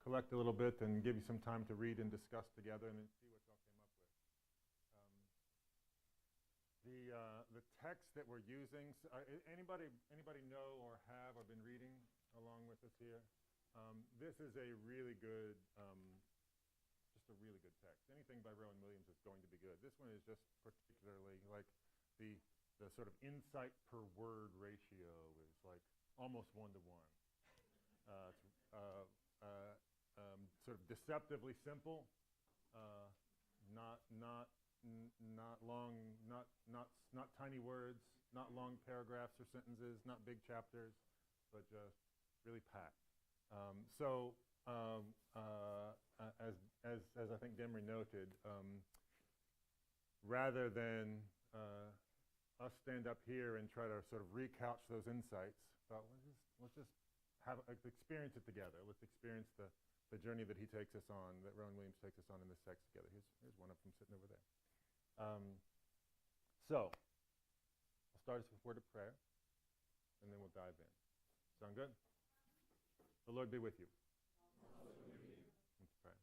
collect a little bit and give you some time to read and discuss together and then see what y'all came up with. The text that we're using, anybody know or have or been reading along with us here? This is a really good, just a really good text. Anything by Rowan Williams is going to be good. This one is just particularly like the sort of insight per word ratio is like almost 1-to-1. Sort of deceptively simple, not long, not tiny words, not long paragraphs or sentences, not big chapters, but just really packed. As I think Demery noted, rather than us stand up here and try to sort of recouch those insights, let's just experience it together. Let's experience the journey that he takes us on, that Rowan Williams takes us on in this text together. Here's one of them sitting over there. So, I'll start us with a word of prayer, and then we'll dive in. Sound good? The Lord be with you. Let's pray.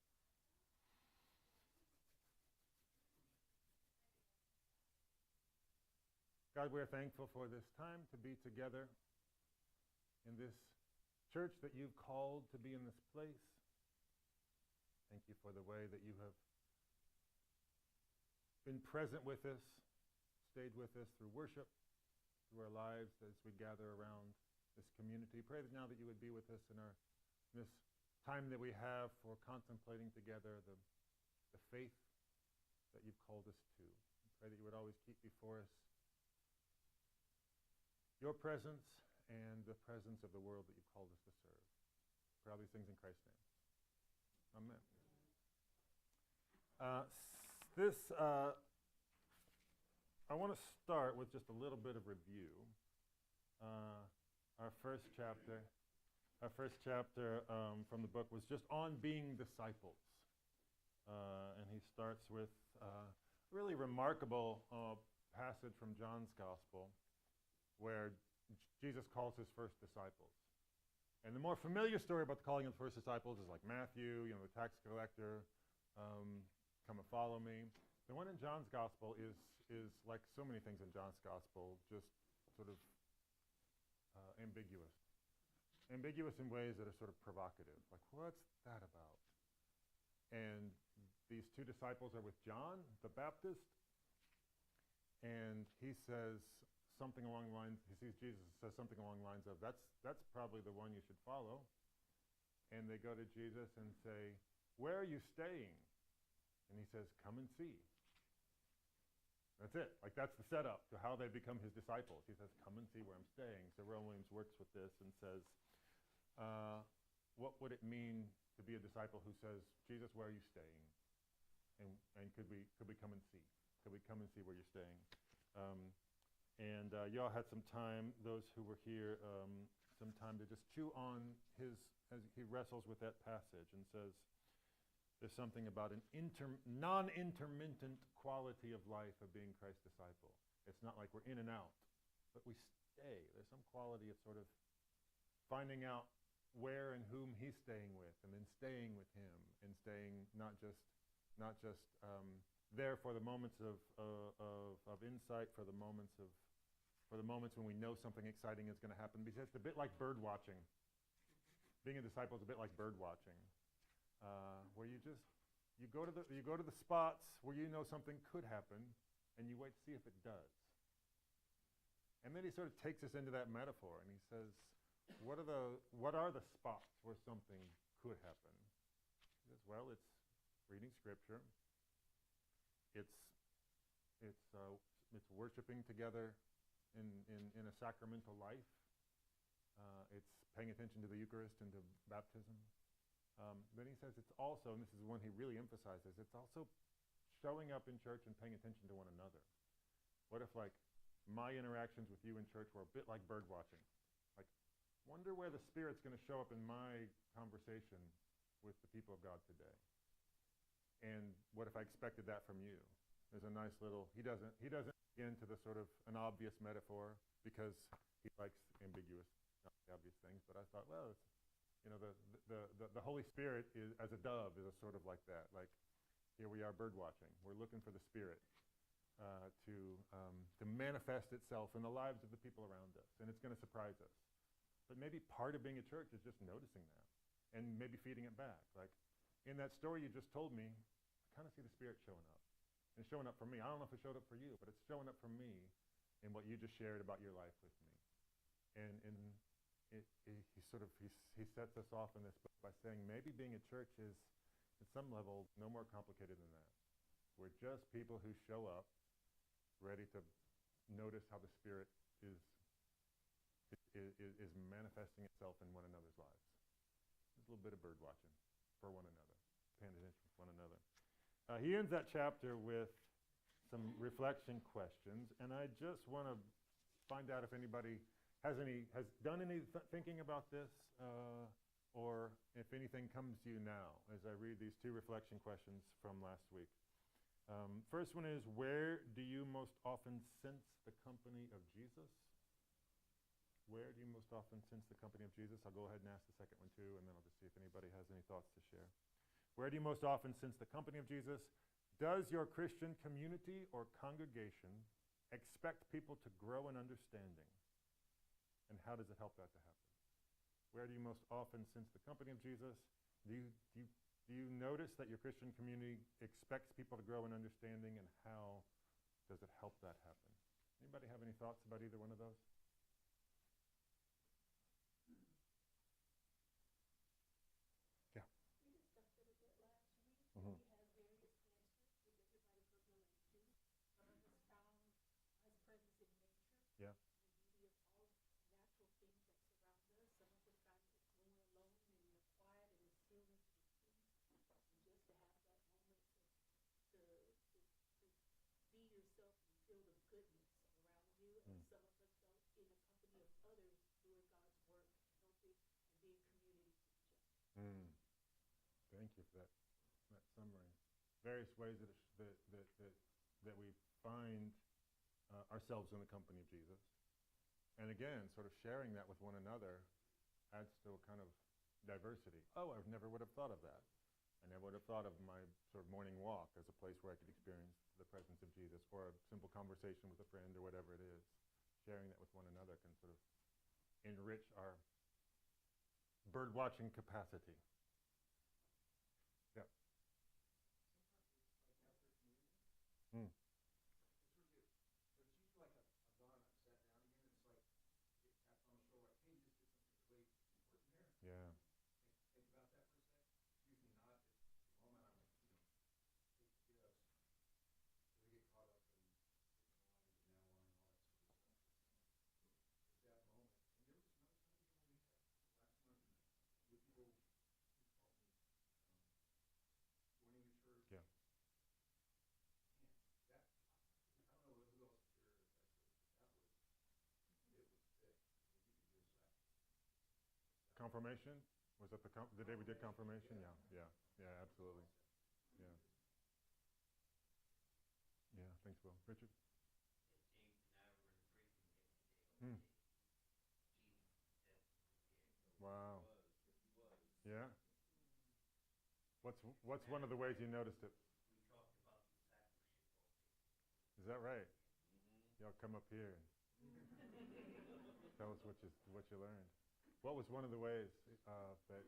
God, we are thankful for this time to be together in this church that you've called to be in this place. Thank you for the way that you have been present with us, stayed with us through worship, through our lives as we gather around this community. Pray that now that you would be with us in this time that we have for contemplating together the faith that you've called us to. Pray that you would always keep before us your presence and the presence of the world that you've called us to serve. Pray all these things in Christ's name. Amen. I want to start with just a little bit of review. Our first chapter from the book was just on being disciples. And he starts with a really remarkable passage from John's Gospel where Jesus calls his first disciples. And the more familiar story about the calling of the first disciples is like Matthew, the tax collector, come and follow me. The one in John's Gospel is like so many things in John's Gospel, just sort of ambiguous. Ambiguous in ways that are sort of provocative. Like, what's that about? And these two disciples are with John, the Baptist, and he says something along the lines, he sees Jesus says something along the lines of, that's probably the one you should follow. And they go to Jesus and say, where are you staying? And he says, come and see. That's it. Like, that's the setup to how they become his disciples. He says, come and see where I'm staying. So Rowan Williams works with this and says, what would it mean to be a disciple who says, Jesus, where are you staying? And could we come and see? Could we come and see where you're staying? Y'all had some time, those who were here, some time to just chew on as he wrestles with that passage and says, there's something about an non-intermittent quality of life of being Christ's disciple. It's not like we're in and out, but we stay. There's some quality of sort of finding out where and whom he's staying with, and then staying with him, and staying not just there for the moments of insight, for the moments when we know something exciting is going to happen. Because it's a bit like bird watching. Being a disciple is a bit like bird watching. Where you go to the spots where you know something could happen, and you wait to see if it does. And then he sort of takes us into that metaphor, and he says, what are the spots where something could happen? He says, well, it's reading Scripture. It's worshiping together in a sacramental life. It's paying attention to the Eucharist and to baptism. Then he says it's also, and this is the one he really emphasizes, it's also showing up in church and paying attention to one another. What if, like, my interactions with you in church were a bit like bird watching? Like, wonder where the Spirit's going to show up in my conversation with the people of God today. And what if I expected that from you? There's a nice little, he doesn't get into the sort of an obvious metaphor because he likes ambiguous, not obvious things, but I thought, well, The Holy Spirit is, as a dove, is a sort of like that. Like, here we are bird watching. We're looking for the Spirit to manifest itself in the lives of the people around us, and it's going to surprise us. But maybe part of being a church is just noticing that and maybe feeding it back. Like, in that story you just told me, I kind of see the Spirit showing up. And showing up for me. I don't know if it showed up for you, but it's showing up for me in what you just shared about your life with me. And he sets us off in this book by saying maybe being a church is, at some level, no more complicated than that. We're just people who show up ready to notice how the Spirit is manifesting itself in one another's lives. There's a little bit of bird watching for one another, paying attention to one another. He ends that chapter with some reflection questions, and I just want to find out if anybody has done any thinking about this, or if anything comes to you now as I read these two reflection questions from last week. First one is, where do you most often sense the company of Jesus? Where do you most often sense the company of Jesus? I'll go ahead and ask the second one too, and then I'll just see if anybody has any thoughts to share. Where do you most often sense the company of Jesus? Does your Christian community or congregation expect people to grow in understanding? And how does it help that to happen? Where do you most often sense the company of Jesus? Do you notice that your Christian community expects people to grow in understanding, and how does it help that happen? Anybody have any thoughts about either one of those? Yeah. We discussed it a bit last week. Mm-hmm. We had various answers, which everybody could relate to. Some of us found His presence in nature, Yeah. the beauty of all natural things that surround us. Some of us found it when we're alone and you're quiet and the stillness and peace, and just to have that moment to be yourself and feel the goodness around you. And some of us felt in the company of others doing God's work, helping and being community to each other. Thank you for that summary. Various ways that we find ourselves in the company of Jesus. And again, sort of sharing that with one another adds to a kind of diversity. Oh, I never would have thought of that. I never would have thought of my sort of morning walk as a place where I could experience the presence of Jesus, or a simple conversation with a friend, or whatever it is. Sharing that with one another can sort of enrich our bird-watching capacity. Yeah. Mm. Yeah. Yeah. Confirmation? Was that the day we did confirmation? Yeah, absolutely. Yeah. Yeah, thanks, Will. Richard? Hmm. Wow. Yeah. What's one of the ways you noticed it? Is that right? Y'all come up here and tell us what you learned. What was one of the ways that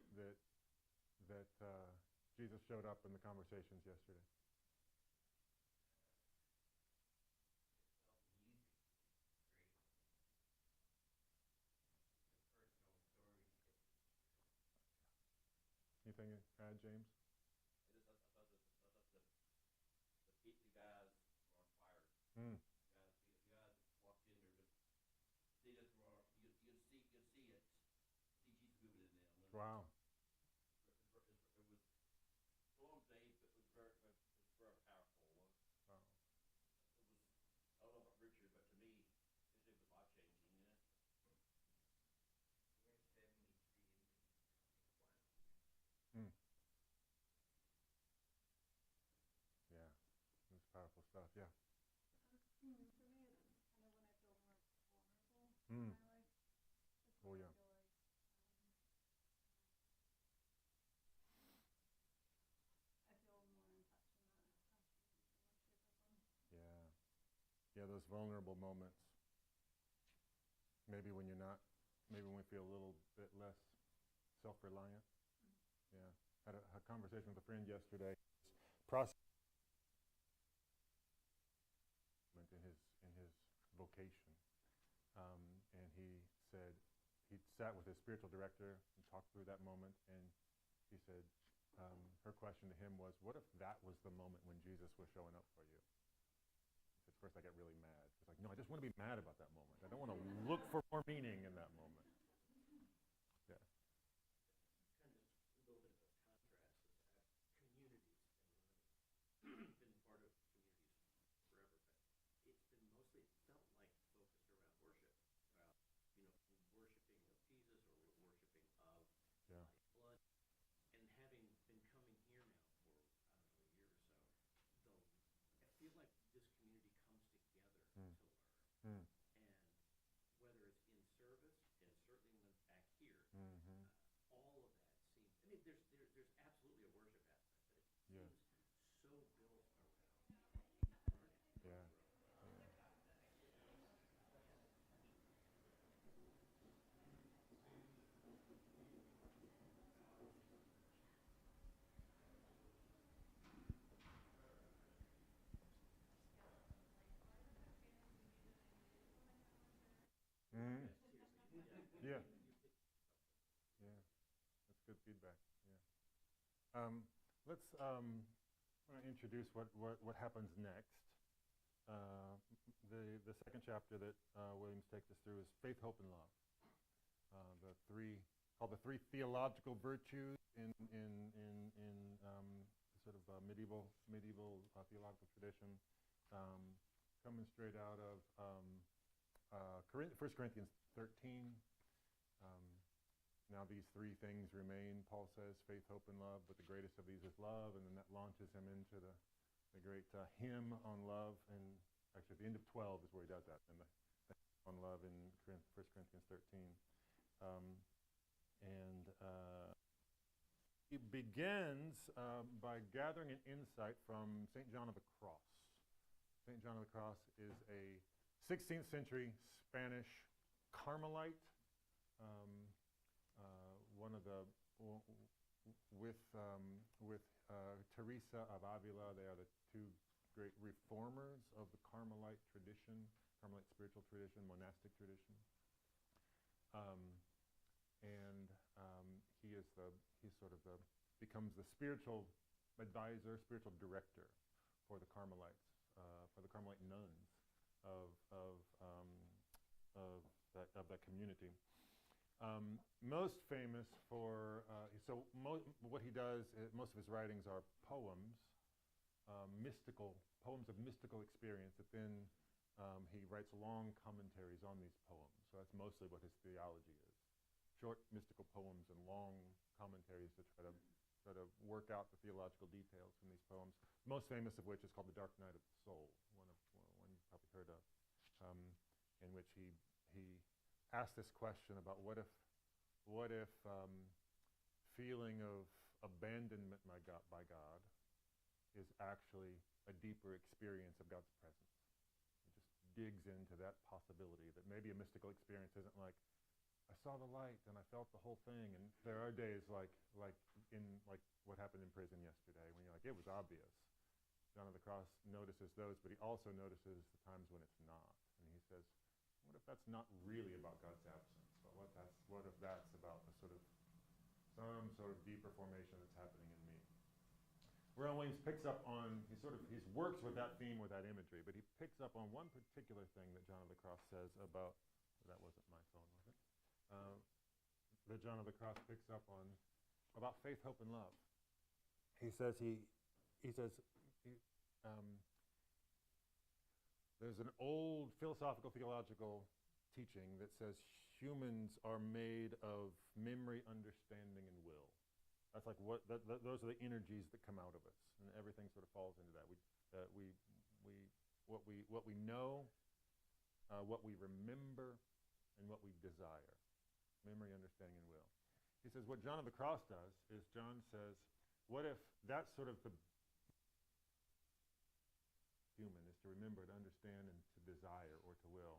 Jesus showed up in the conversations yesterday? Anything to add, James? Mm. Wow. Wow. Mm. Yeah, it's powerful stuff. Yeah. For me, it's kind of when I feel more vulnerable Mm. in my life. That's Oh, when yeah. I feel like those vulnerable moments. Maybe when we feel a little bit less self-reliant. Yeah. Had a conversation with a friend yesterday. Process in his vocation, and he said he sat with his spiritual director and talked through that moment, and he said her question to him was, "What if that was the moment when Jesus was showing up for you?" He said, "First I get really mad." He's like, "No, I just want to be mad about that moment. I don't want to look for more meaning in that moment." Yeah. Kind of a little bit of a contrast is that communities been part of communities forever, but it's been mostly felt like focused around worship, about worshiping of Jesus or worshiping of Yeah. blood, and having been coming here now for I don't know a year or so, though I feel like this community comes together to learn, Mm. and whether it's in service and certainly when back here. Mm-hmm. All of that seems, I mean, there's absolutely a worship aspect, but it Yeah. seems so built around learning. Yeah. Mm-hmm. Yeah. Yeah. That's good feedback. Yeah. Let's introduce what happens next. The second chapter that Williams takes us through is faith, hope, and love. The three theological virtues in sort of medieval theological tradition, coming straight out of 1 Corinthians 13. Now these three things remain, Paul says, faith, hope, and love, but the greatest of these is love, and then that launches him into the great hymn on love, and actually at the end of 12 is where he does that, and the on love in 1 Corinthians 13. He begins by gathering an insight from St. John of the Cross. St. John of the Cross is a 16th century Spanish Carmelite, one of the with Teresa of Avila. They are the two great reformers of the Carmelite tradition, Carmelite spiritual tradition, monastic tradition. Becomes the spiritual advisor, spiritual director for the Carmelites, for the Carmelite nuns of that community. Most famous for what he does. Most of his writings are poems, poems of mystical experience. That then he writes long commentaries on these poems. So that's mostly what his theology is: short mystical poems and long commentaries to try to work out the theological details from these poems. Most famous of which is called "The Dark Night of the Soul," one you've probably heard of, in which he asked this question about what if feeling of abandonment by God is actually a deeper experience of God's presence. He just digs into that possibility that maybe a mystical experience isn't like, I saw the light and I felt the whole thing, and there are days like what happened in prison yesterday when you're like, it was obvious. John of the Cross notices those, but he also notices the times when it's not. And he says, what if that's not really about God's absence, but what if that's about some sort of deeper formation that's happening in me? Rowan Williams picks up on, he works with that theme, with that imagery, but he picks up on one particular thing that John of the Cross says about, that wasn't my phone, was it? That John of the Cross picks up on about faith, hope, and love. He says there's an old philosophical, theological teaching that says humans are made of memory, understanding, and will. That's like those are the energies that come out of us, and everything sort of falls into that. What we know, what we remember, and what we desire. Memory, understanding, and will. He says what John of the Cross does is John says, what if that's sort of the human, is to remember, to understand, and to desire or to will.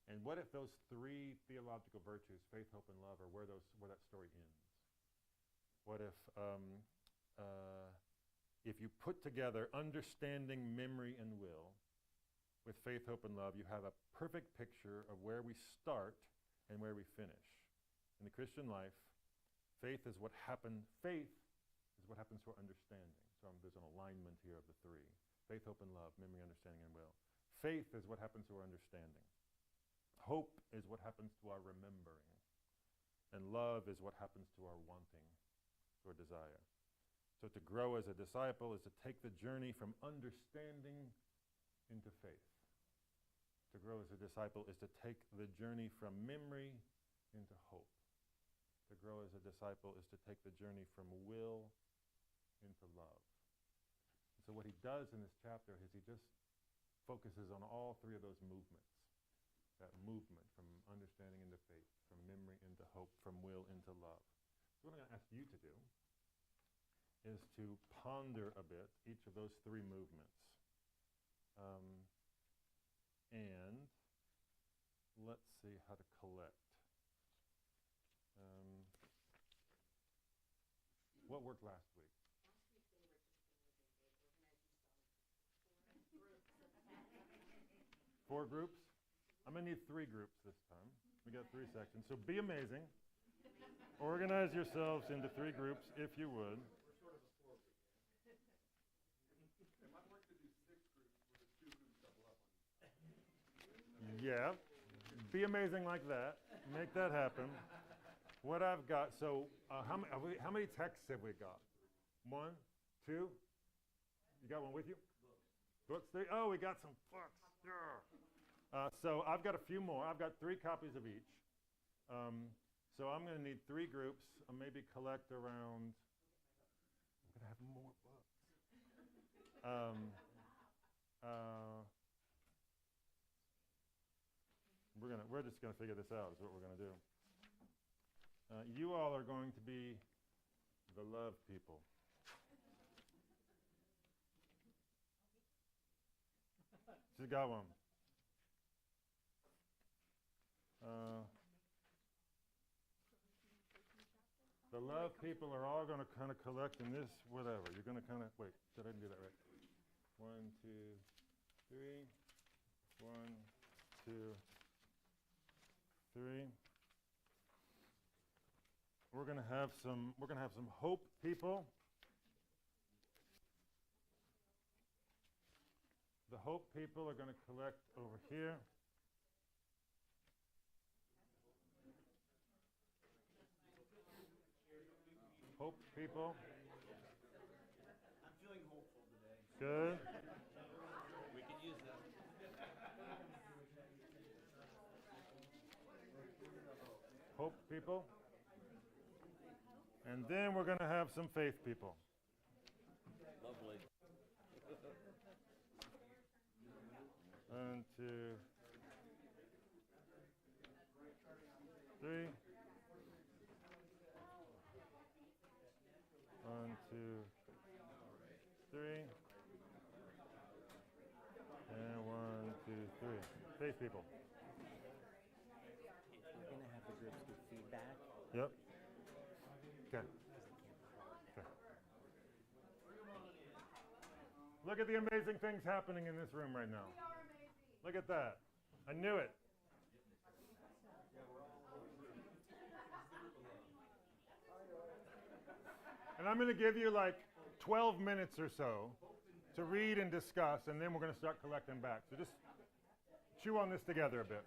And what if those three theological virtues, faith, hope, and love, are where that story ends? What if you put together understanding, memory, and will with faith, hope, and love, you have a perfect picture of where we start and where we finish. In the Christian life, faith is what happens to our understanding. So there's an alignment here of the three. Faith, hope, and love, memory, understanding, and will. Faith is what happens to our understanding. Hope is what happens to our remembering. And love is what happens to our wanting, to our desire. So to grow as a disciple is to take the journey from understanding into faith. To grow as a disciple is to take the journey from memory into hope. To grow as a disciple is to take the journey from will into love. And so what he does in this chapter is he just focuses on all three of those movements. That movement from understanding into faith, from memory into hope, from will into love. So what I'm going to ask you to do is to ponder a bit each of those three movements. And let's see how to collect. What worked last week? Last week they were just groups. 4 groups? I'm going to need 3 groups this time. We got 3 sections. So be amazing. Organize yourselves into 3 groups, if you would. We're sort of a 4-group. It might work to do 6 groups where the 2 groups double up on each other. Yeah. Be amazing like that. Make that happen. What I've got, so how many texts have we got? 1, 2? You got one with you? Books. 3? Oh, we got some books. Yeah. So I've got a few more. I've got 3 copies of each. So I'm going to need 3 groups. Maybe collect around. I'm going to have more books. We're just going to figure this out. Is what we're going to do. You all are going to be the love people. She's got one. The love people are all going to kind of collect in this whatever. You're going to kind of, wait, did I do that right? 1, 2, 3. 1, 2, 3. We're going to have some hope people. The hope people are going to collect over here. Hope people. I'm feeling hopeful today. Good. We could use that. Hope people. And then we're going to have some faith people. Lovely. 1, 2, 3. 1, 2, 3. And 1, 2, 3. Faith people. We're going to have the groups give feedback. Yep. Okay. Okay. Look at the amazing things happening in this room right now. Look at that. I knew it. And I'm going to give you like 12 minutes or so to read and discuss, and then we're going to start collecting back. So just chew on this together a bit.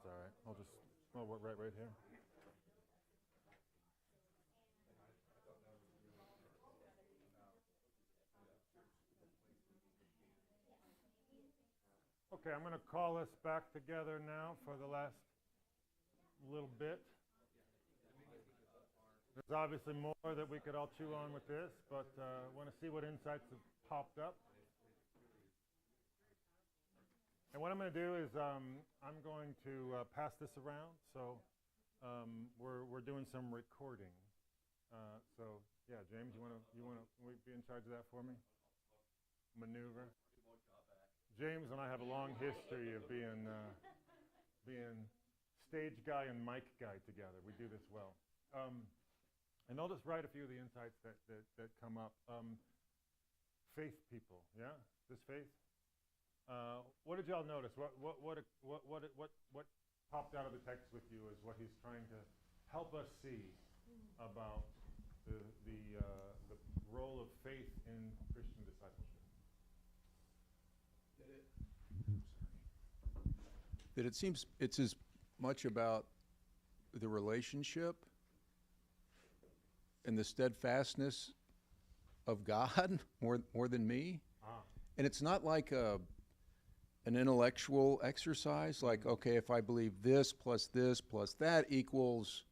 all right. Right here. Okay, I'm going to call us back together now for the last little bit. There's obviously more that we could all chew on with this, but I want to see what insights have popped up. And what I'm going to do is I'm going to pass this around. So we're doing some recording. So yeah, James, you want to be in charge of that for me? Maneuver. James and I have a long history of being stage guy and mic guy together. We do this well. And I'll just write a few of the insights that come up. Faith people, yeah? This faith? What did y'all notice? What popped out of the text with you is what he's trying to help us see about the role of faith in Christian discipleship. That it seems it's as much about the relationship and the steadfastness of God more than me. And it's not like an intellectual exercise, like, okay, if I believe this plus that equals,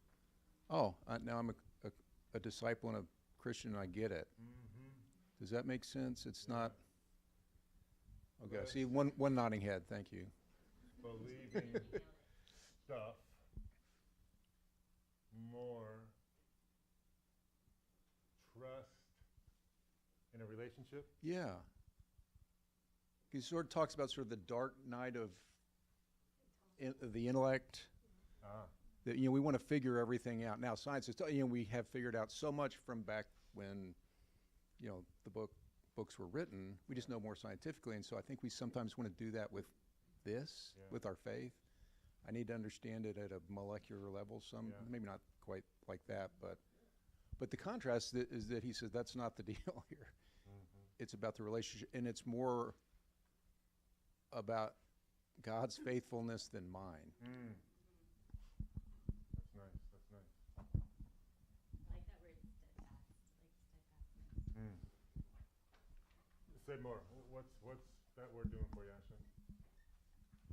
now I'm a disciple and a Christian and I get it. Mm-hmm. Does that make sense? It's not. Okay, see, one nodding head, thank you. Believing stuff more trust in a relationship? Yeah. He sort of talks about sort of the dark night of the intellect. That we want to figure everything out. Now, science is we have figured out so much from back when the books were written. We just know more scientifically, and so I think we sometimes want to do that with this, with our faith. I need to understand it at a molecular level. Maybe not quite like that, but the contrast is that he says that's not the deal here. Mm-hmm. It's about the relationship, and it's more about God's faithfulness than mine. Mm. That's nice. I like that word steadfast, steadfastness. Say more. What's that word doing for you, Ashley?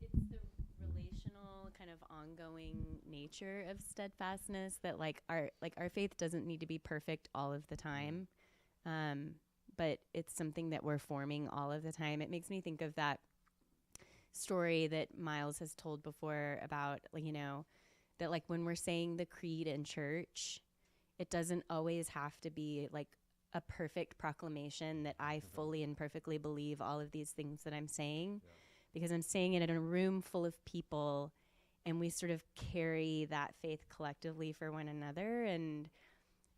It's the relational kind of ongoing nature of steadfastness that our faith doesn't need to be perfect all of the time. But it's something that we're forming all of the time. It makes me think of that story that Miles has told before about, that like when we're saying the creed in church, it doesn't always have to be like a perfect proclamation that I fully and perfectly believe all of these things that I'm saying, because I'm saying it in a room full of people and we sort of carry that faith collectively for one another. And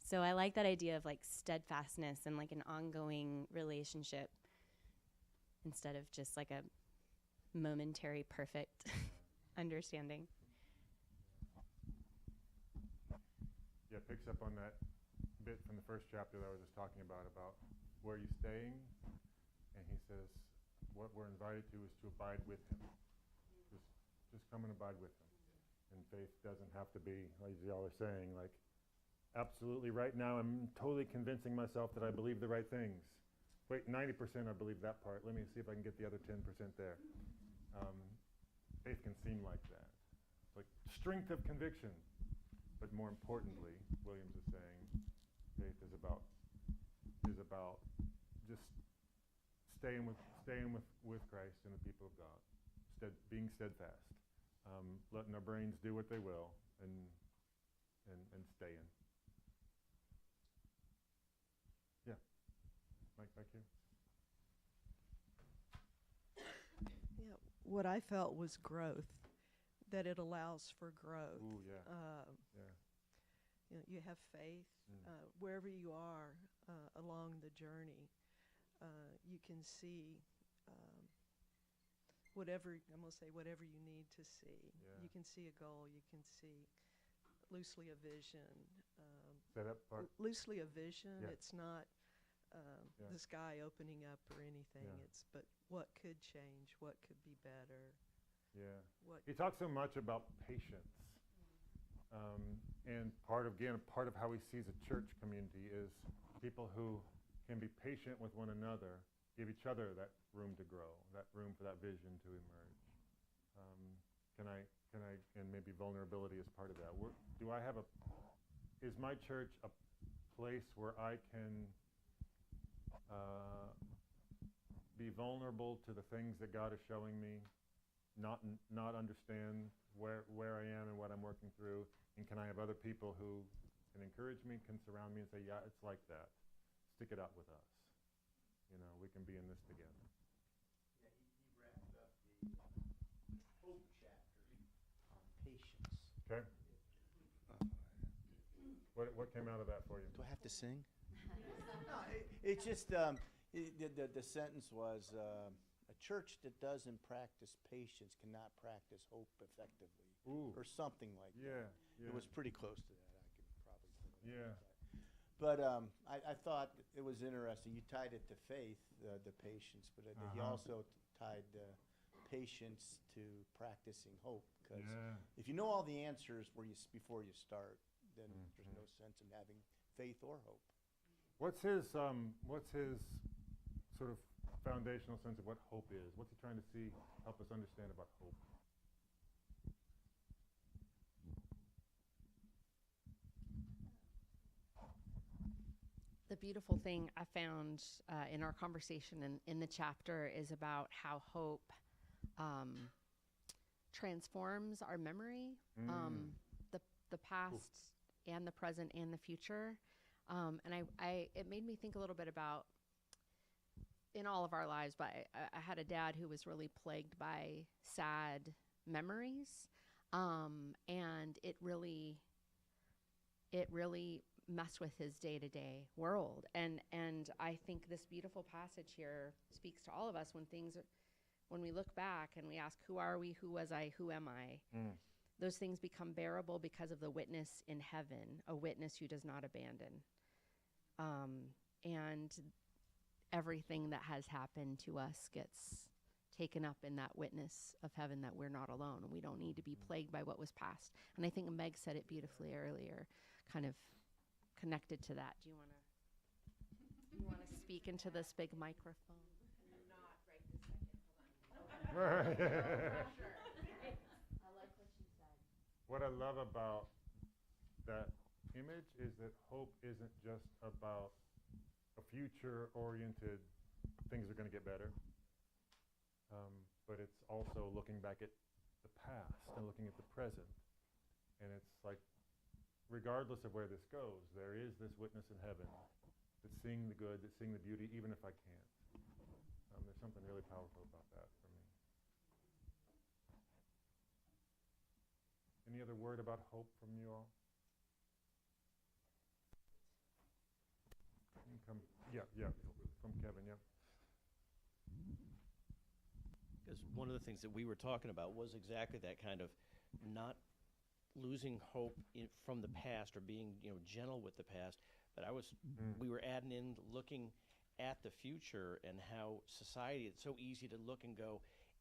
so I like that idea of like steadfastness and like an ongoing relationship instead of just like a momentary perfect understanding. Yeah, it picks up on that bit from the first chapter that I was just talking about where you're staying, and he says what we're invited to is to abide with him. Just come and abide with him. And faith doesn't have to be, as y'all are saying, like absolutely right now I'm totally convincing myself that I believe the right things. Wait, 90% I believe that part. Let me see if I can get the other 10% there. Faith can seem like that. It's like strength of conviction. But more importantly, Williams is saying, faith is about just staying with Christ and the people of God, being steadfast, letting our brains do what they will, and staying. Yeah, Mike, back here. Yeah, what I felt was growth, that it allows for growth. Ooh, yeah. You have faith wherever you are along the journey. You can see whatever you need to see. Yeah. You can see a goal. You can see loosely a vision. Set up part. Loosely a vision. Yeah. It's not the sky opening up or anything. Yeah. But what could change? What could be better? Yeah. what He talks so much about patience. And part of how he sees a church community is people who can be patient with one another, give each other that room to grow, that room for that vision to emerge. And maybe vulnerability is part of that. Is my church a place where I can be vulnerable to the things that God is showing me, not understand where I am and what I'm working through, and can I have other people who can encourage me, can surround me and say, yeah, it's like that. Stick it out with us. We can be in this together. Yeah, he wrapped up the hope chapter on patience. Okay. What came out of that for you? Do I have to sing? No, it's just the sentence was a church that doesn't practice patience cannot practice hope effectively, Ooh. or something like that. Yeah. It was pretty close to that. I could probably put it. Yeah. But I thought it was interesting. You tied it to faith, the patience, but he also tied patience to practicing hope. Because if you know all the answers before you start, then there's no sense in having faith or hope. What's his sort of foundational sense of what hope is? What's he trying to help us understand about hope? The beautiful thing I found in our conversation in the chapter is about how hope transforms our memory, the past and the present and the future. And it made me think a little bit about in all of our lives, but I had a dad who was really plagued by sad memories. And it really messed with his day-to-day world. And I think this beautiful passage here speaks to all of us when we look back and we ask, who are we, who was I, who am I? Those things become bearable because of the witness in heaven, a witness who does not abandon. And everything that has happened to us gets taken up in that witness of heaven that we're not alone and we don't need to be plagued by what was past. And I think Meg said it beautifully earlier, kind of connected to that. Do you want to speak into this big microphone? Not right this second. Hold on. Right. I like what she said. What I love about that image is that hope isn't just about a future-oriented, things are going to get better, but it's also looking back at the past and looking at the present. And it's like, regardless of where this goes, there is this witness in heaven that's seeing the good, that's seeing the beauty, even if I can't. There's something really powerful about that for me. Any other word about hope from you all? Yeah, from Kevin, yeah. Because one of the things that we were talking about was exactly that kind of not losing hope from the past or being gentle with the past. But we were adding in looking at the future and how society, it's so easy to look and go,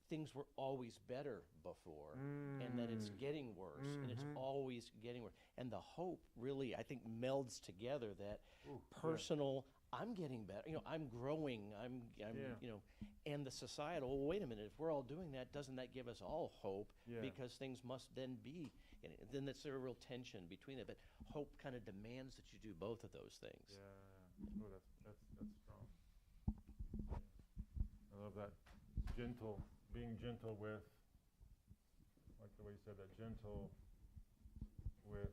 things were always better before, and that it's getting worse, and it's always getting worse. And the hope really, I think, melds together that personal, I'm getting better, I'm growing, I'm and the societal, well, wait a minute, if we're all doing that, doesn't that give us all hope? Because things must then be, then that's a real tension between it. But hope kind of demands that you do both of those things. Yeah, oh, that's strong. I love that. Being gentle with, like the way you said that, gentle with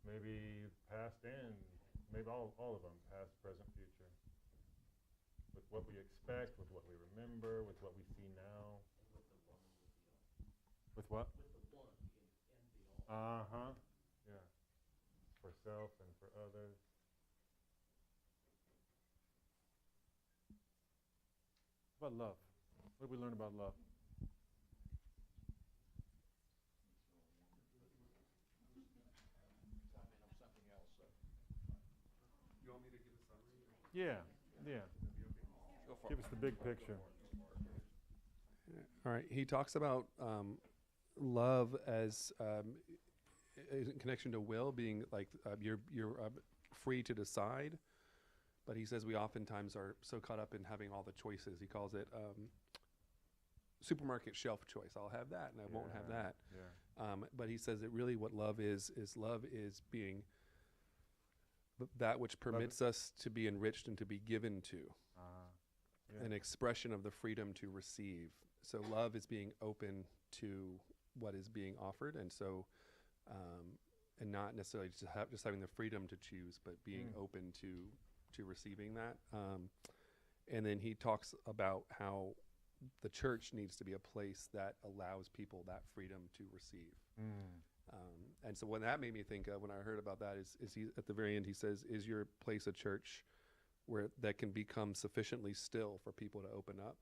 maybe past and maybe all of them, past, present, future. With what we expect, with what we remember, with what we see now. With what? With the one and the all. Yeah. For self and for others. What about love? What did we learn about love? You want me to give a summary? Yeah. Go for Give it. us the big picture. All right. He talks about love as in connection to will, being like you're free to decide. But he says we oftentimes are so caught up in having all the choices. He calls it supermarket shelf choice. I'll have that and I won't have that. Yeah. But he says that really what love is being that which permits us to be enriched and to be given to. Yeah. An expression of the freedom to receive. So love is being open to what is being offered, and so and not necessarily just having the freedom to choose, but being open to receiving that. And then he talks about how the church needs to be a place that allows people that freedom to receive. And so what that made me think of when I heard about that is he, at the very end, he says, is your place a church where that can become sufficiently still for people to open up?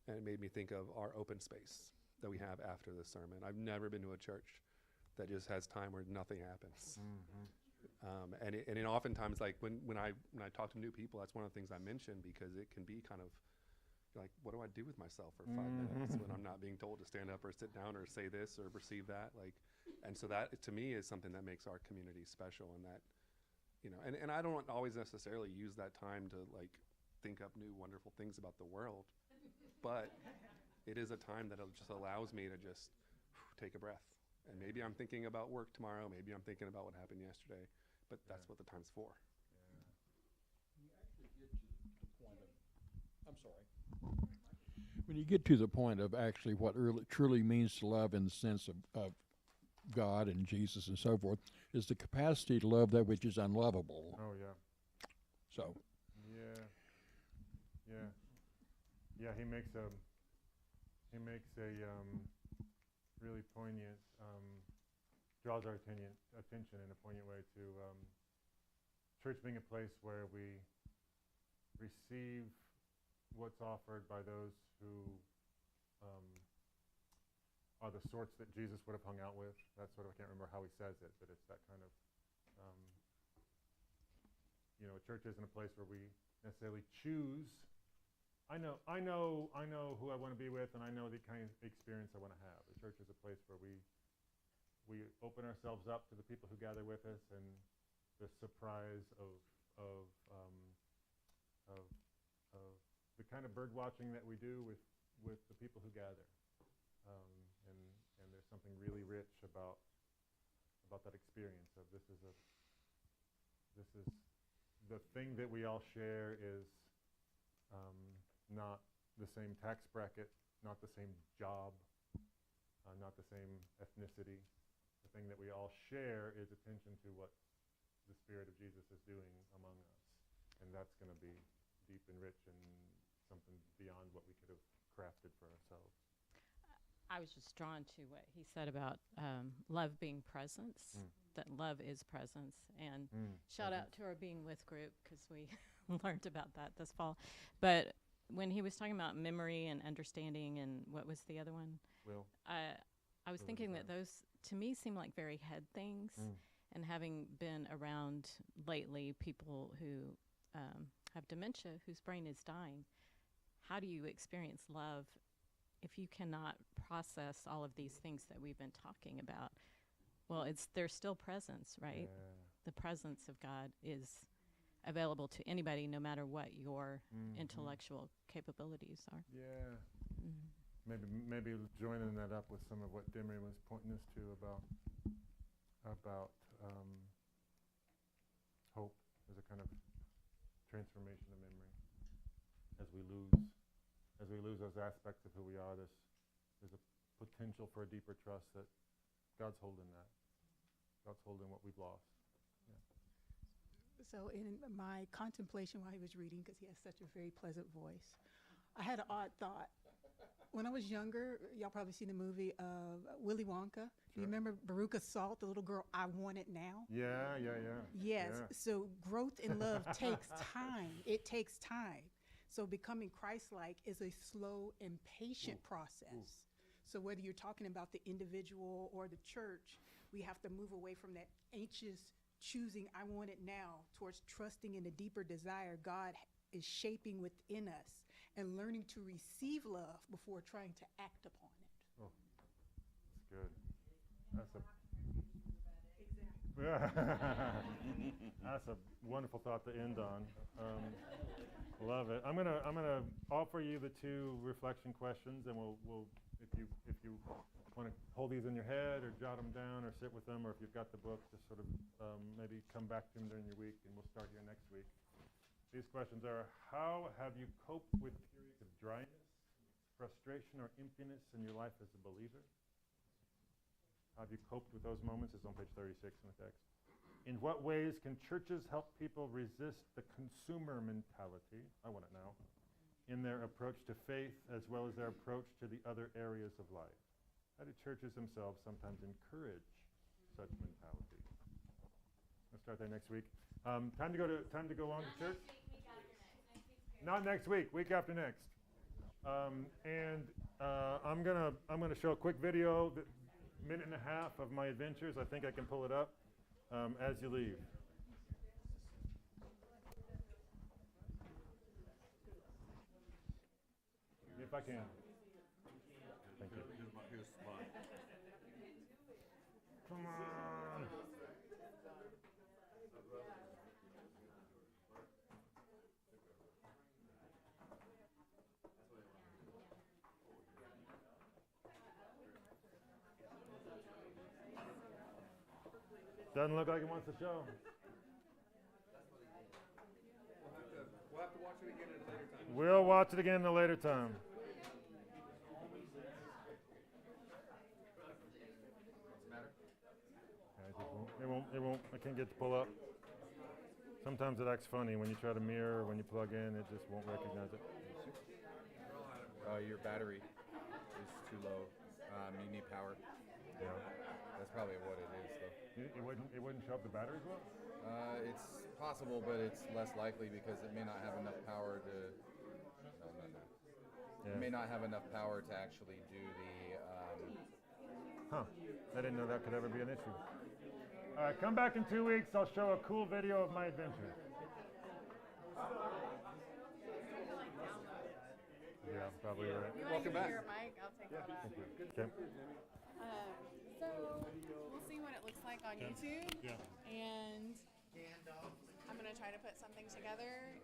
And it made me think of our open space that we have after the sermon. I've never been to a church that just has time where nothing happens. And oftentimes, like when I talk to new people, that's one of the things I mention, because it can be kind of like, what do I do with myself for 5 minutes when I'm not being told to stand up or sit down or say this or receive that? Like, and so that to me is something that makes our community special, and that, you know, and I don't always necessarily use that time to like think up new wonderful things about the world, but it is a time that just allows me to just take a breath. And maybe I'm thinking about work tomorrow, maybe I'm thinking about what happened yesterday, but that's what the time's for. When you get to the point of actually what truly means to love in the sense of God and Jesus and so forth, is the capacity to love that which is unlovable. Oh, yeah. So. Yeah, he makes a really poignant, draws our attention in a poignant way to church being a place where we receive what's offered by those who are the sorts that Jesus would have hung out with. That's sort of, I can't remember how he says it, but it's that kind of, a church isn't a place where we necessarily choose. I know who I want to be with, and I know the kind of experience I want to have. The church is a place where we open ourselves up to the people who gather with us, and the surprise of the kind of bird watching that we do with the people who gather, and there's something really rich about that experience of this is the thing that we all share is not the same tax bracket, not the same job, not the same ethnicity. The thing that we all share is attention to what the Spirit of Jesus is doing among us, and that's going to be deep and rich and something beyond what we could have crafted for ourselves. I was just drawn to what he said about love being presence, that love is presence. And shout out to our Being With group, because we learned about that this fall. But when he was talking about memory and understanding, and what was the other one? Will. I was thinking that those, to me, seem like very head things. And having been around lately people who have dementia, whose brain is dying, how do you experience love if you cannot process all of these things that we've been talking about? Well, there's still presence, right? Yeah. The presence of God is available to anybody, no matter what your intellectual capabilities are. Yeah. Maybe joining that up with some of what Dimri was pointing us to about hope as a kind of transformation of memory. As we lose those aspects of who we are, there's a potential for a deeper trust that God's holding that. God's holding what we've lost. Yeah. So in my contemplation while he was reading, because he has such a very pleasant voice, I had an odd thought. When I was younger, y'all probably seen the movie of Willy Wonka. Do you remember Veruca Salt, the little girl, I Want It Now? Yeah. Yes. Yeah. So growth in love takes time. It takes time. So becoming Christ-like is a slow and patient process. So whether you're talking about the individual or the church, we have to move away from that anxious choosing, I want it now, towards trusting in a deeper desire God is shaping within us. and learning to receive love before trying to act upon it. Oh, that's good. That's a Exactly. that's a wonderful thought to end on. Love it. I'm gonna offer you the two reflection questions, and we'll if you want to hold these in your head or jot them down or sit with them, or if you've got the book, just sort of maybe come back to them during your week, and we'll start here next week. These questions are: how have you coped with periods of dryness, frustration, or emptiness in your life as a believer? How have you coped with those moments? It's on page 36 in the text. In what ways can churches help people resist the consumer mentality, I want it now, in their approach to faith as well as their approach to the other areas of life? How do churches themselves sometimes encourage such mentality? Let's start there next week. Time to go on to church. Not next week. Week after next. I'm gonna show a quick video, minute and a half of my adventures. I think I can pull it up as you leave. If I can. Thank you. Come on. Doesn't look like it wants to show. We'll have to watch it again at a later time. We'll watch it again at a later time. It won't, I can't get to pull up. Sometimes it acts funny when you try to mirror, when you plug in, it just won't recognize it. Your battery is too low. You need power. Yeah. That's probably what it is, though. It wouldn't show up the batteries well? It's possible, but it's less likely because it may not have enough power to. No. Yeah. It may not have enough power to actually do the. Huh. I didn't know that could ever be an issue. All right, come back in 2 weeks. I'll show a cool video of my adventure. Yeah, probably right. Welcome back. Mike, I'll take that. Okay. So we'll see what it looks like on YouTube. Yeah. And I'm going to try to put something together